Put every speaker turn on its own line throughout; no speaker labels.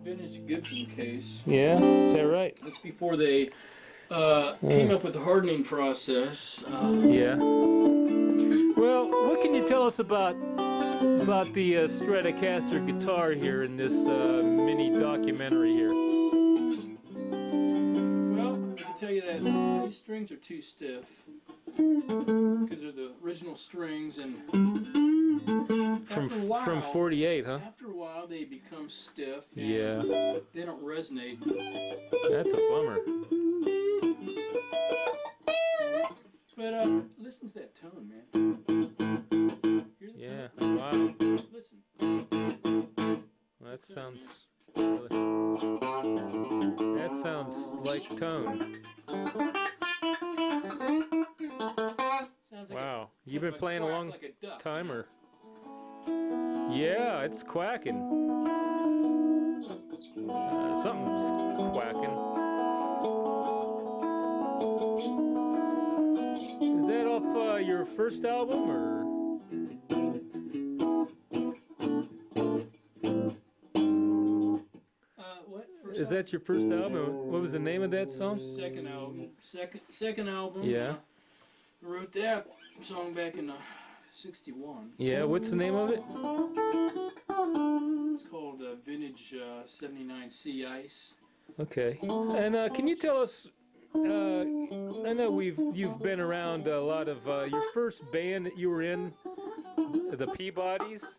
vintage Gibson case.
Yeah, is that right?
That's before they came up with the hardening process.
Yeah. Well, what can you tell us about the Stratocaster guitar here in this mini documentary here?
Well, I can tell you that these strings are too stiff because they're the original strings, and
From 48, huh?
after a while they become stiff. And
Yeah.
they don't resonate.
That's a bummer.
But listen to that tone, man. Hear the
Yeah.
tone?
Wow.
Listen.
That sounds. That sounds like tone.
Sounds like
Wow. You've been playing a long
like a duck,
time,
you know?
or? Yeah, it's quacking. Something's quacking. Is that off your first album, or?
What? First
Is that your first album? What was the name of that song?
Second album. Second album.
Yeah.
I wrote that song back in '61.
Yeah, what's the name of it?
It's called Vintage '79 Sea Ice.
Okay. And can you tell us? I know you've been around a lot of your first band that you were in, the Peabodys.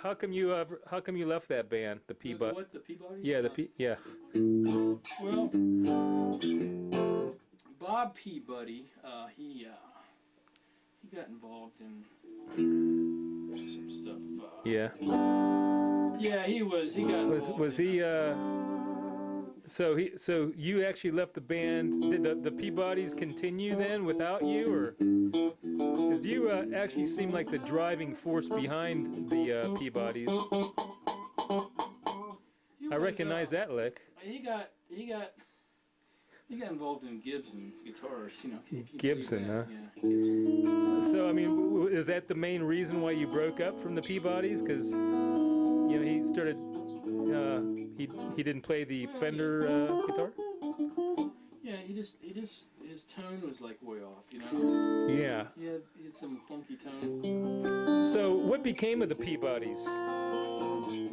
How come you left that band, the Peabody?
What, the Peabodys?
Yeah, yeah.
Well, Bob Peabody, he got involved in some stuff.
Yeah.
Yeah, he got involved.
Was he? So you actually left the band? Did the Peabodys continue then without you, or? Because you actually seem like the driving force behind the Peabodys. I recognize that lick.
He got involved in Gibson guitars, you know. If you
Gibson,
believe
huh?
that. Yeah, Gibson.
So I mean, is that the main reason why you broke up from the Peabodys? Because you know he started. He didn't play the Fender guitar.
Yeah, he just his tone was like way off, you know.
Yeah.
He had some funky tone.
So what became of the Peabodys?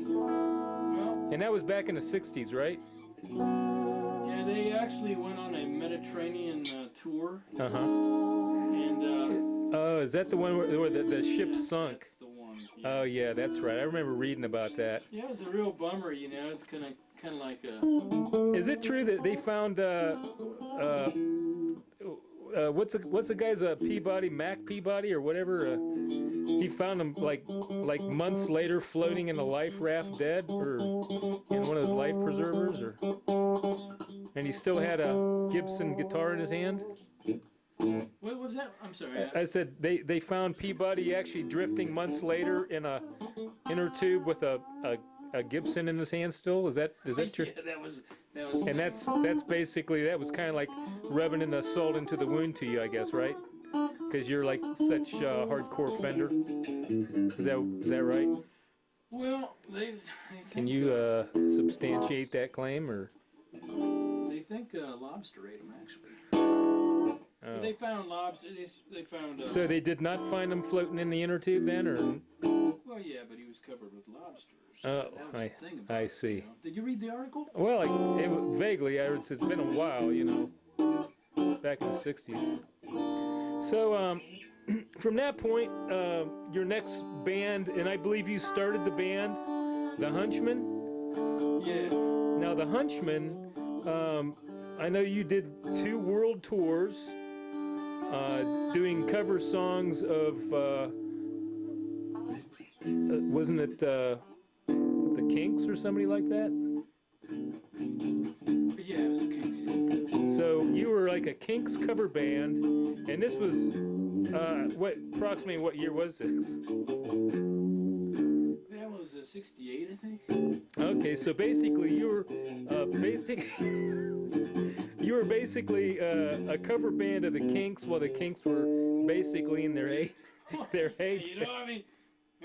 Well,
And that was back in the '60s, right?
yeah, they actually went on a Mediterranean tour,
Uh huh.
and
Oh, is that the one where the ship sunk?
that's the one.
Oh yeah, that's right. I remember reading about that.
Yeah, it was a real bummer, you know. It's kind of like a.
Is it true that they found what's the guy's Peabody, Mac Peabody or whatever? He found him like months later floating in a life raft dead, or in one of those life preservers, or and he still had a Gibson guitar in his hand.
What was that? I'm sorry.
I said they found Peabody actually drifting months later in a inner tube with a Gibson in his hand still. Is that true?
Yeah, that was.
And that's basically, that was kind of like rubbing in the salt into the wound to you, I guess, right? Because you're like such hardcore Fender. Is that right?
Well, they think.
Can you substantiate that claim, or?
They think lobster ate them actually.
Oh.
They found lobster. They found.
So they did not find him floating in the inner tube then, or?
Well, yeah, but he was covered with lobsters.
Oh,
that was the thing about
I
it,
see.
you know. Did you read the article?
Well, vaguely, it's been a while, you know, back in the '60s. So, from that point, your next band, and I believe you started the band, the Hunchmen.
Yeah.
Now, the Hunchmen, I know you did 2 world tours, doing cover songs of, wasn't it the Kinks or somebody like that?
Yeah, it was the Kinks.
So you were like a Kinks cover band, and this was approximately what year was this?
That was '68, I think.
Okay, so basically you were basically a cover band of the Kinks, while the Kinks were basically in their age.
You know, I mean,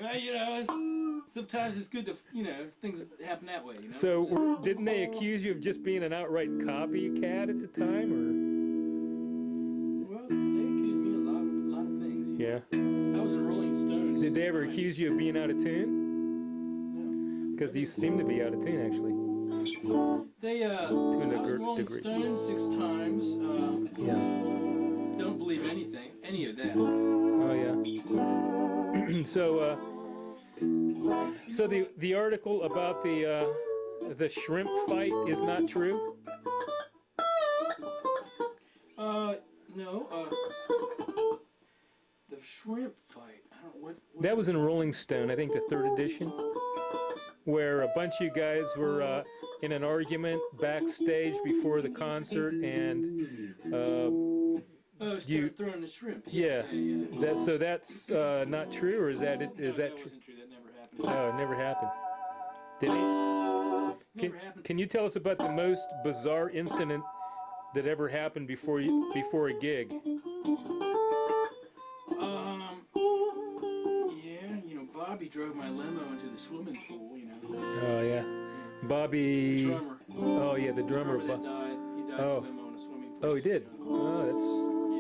well, you know, Sometimes it's good to, things happen that way.
So didn't they accuse you of just being an outright copycat at the time, or?
Well, they accused me of a lot of things.
Yeah.
I was a Rolling Stones.
Did they ever accuse you of being out of tune?
No.
Because you seem to be out of tune, actually.
They, I was Rolling Stones 6 times.
Yeah.
Don't believe any of that.
Oh yeah. So the article about the shrimp fight is not true?
No. The shrimp fight. I don't know what
That was in Rolling Stone, I think the 3rd edition, where a bunch of you guys were in an argument backstage before the concert, and
started throwing the shrimp.
Yeah. So that's not true, or is that it? Is that true?
Wasn't true. That never happened.
Oh, it never happened. Did it?
Never happened.
Can you tell us about the most bizarre incident that ever happened before a gig?
Yeah, Bobby drove my limo into the swimming pool,
Oh yeah, Bobby.
The drummer.
Oh yeah, the drummer.
That died. He died in the limo in a swimming pool.
Oh, he did. Oh, that's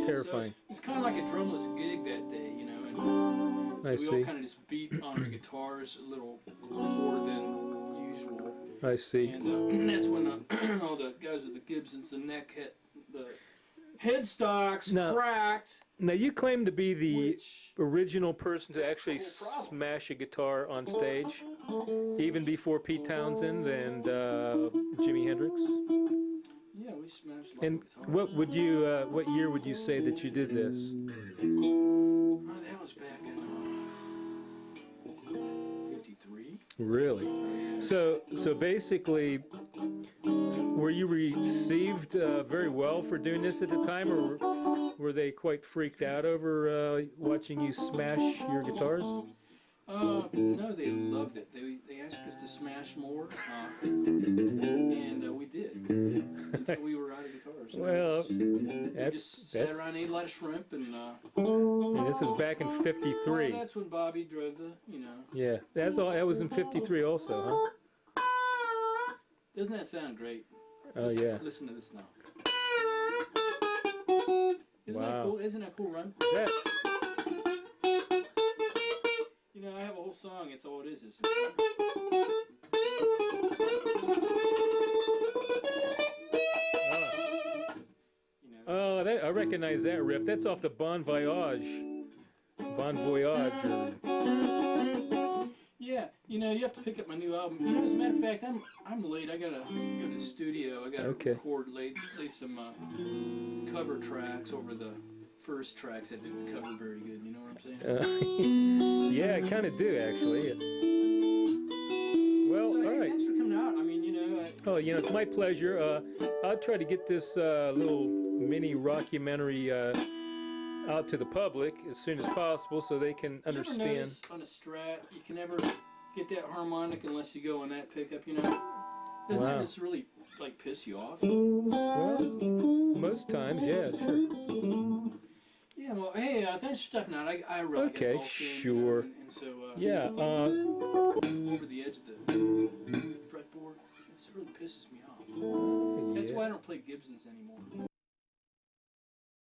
terrifying.
So it's kind of like a drumless gig that day, and so we all kind of just beat on our guitars a little more than usual.
I see.
And that's when all the guys with the Gibsons, the headstocks cracked.
Now you claim to be the original person to actually smash a guitar on stage, even before Pete Townsend and Jimi Hendrix.
Yeah, we smashed.
And what year would you say that you did this?
Oh, that was back in 53.
Really? So basically, were you received very well for doing this at the time, or were they quite freaked out over watching you smash your guitars?
No, they loved it. They asked us to smash more, and we did until we were out of guitars.
Well,
we just sat around and ate a lot of shrimp, and
this is back in '53.
Well, that's when Bobby drove the,
Yeah, that's all. That was in '53 also, huh?
Doesn't that sound great?
Oh yeah.
Listen to this now.
Wow.
That cool? Isn't that a cool run?
Yeah.
I have a whole song. It's all it is.
I recognize that riff. That's off the Bon Voyage. Bon Voyage.
Yeah, you have to pick up my new album. As a matter of fact, I'm late. I gotta go to the studio. I gotta record, lay some cover tracks over the first tracks that didn't cover very good. You know what I'm saying?
Yeah, I kind of do actually. Well, all right.
Thanks for coming out.
It's my pleasure. I'll try to get this little mini rockumentary out to the public as soon as possible, so they can understand.
You ever notice on a Strat, you can never get that harmonic unless you go on that pickup. Doesn't that just really piss you off?
Well, most times, yeah, sure.
Yeah, well, hey, thanks for stepping out. I really
okay, sure.
And so,
yeah.
Over the edge of the fretboard, it really pisses me off. That's why I don't play Gibsons anymore.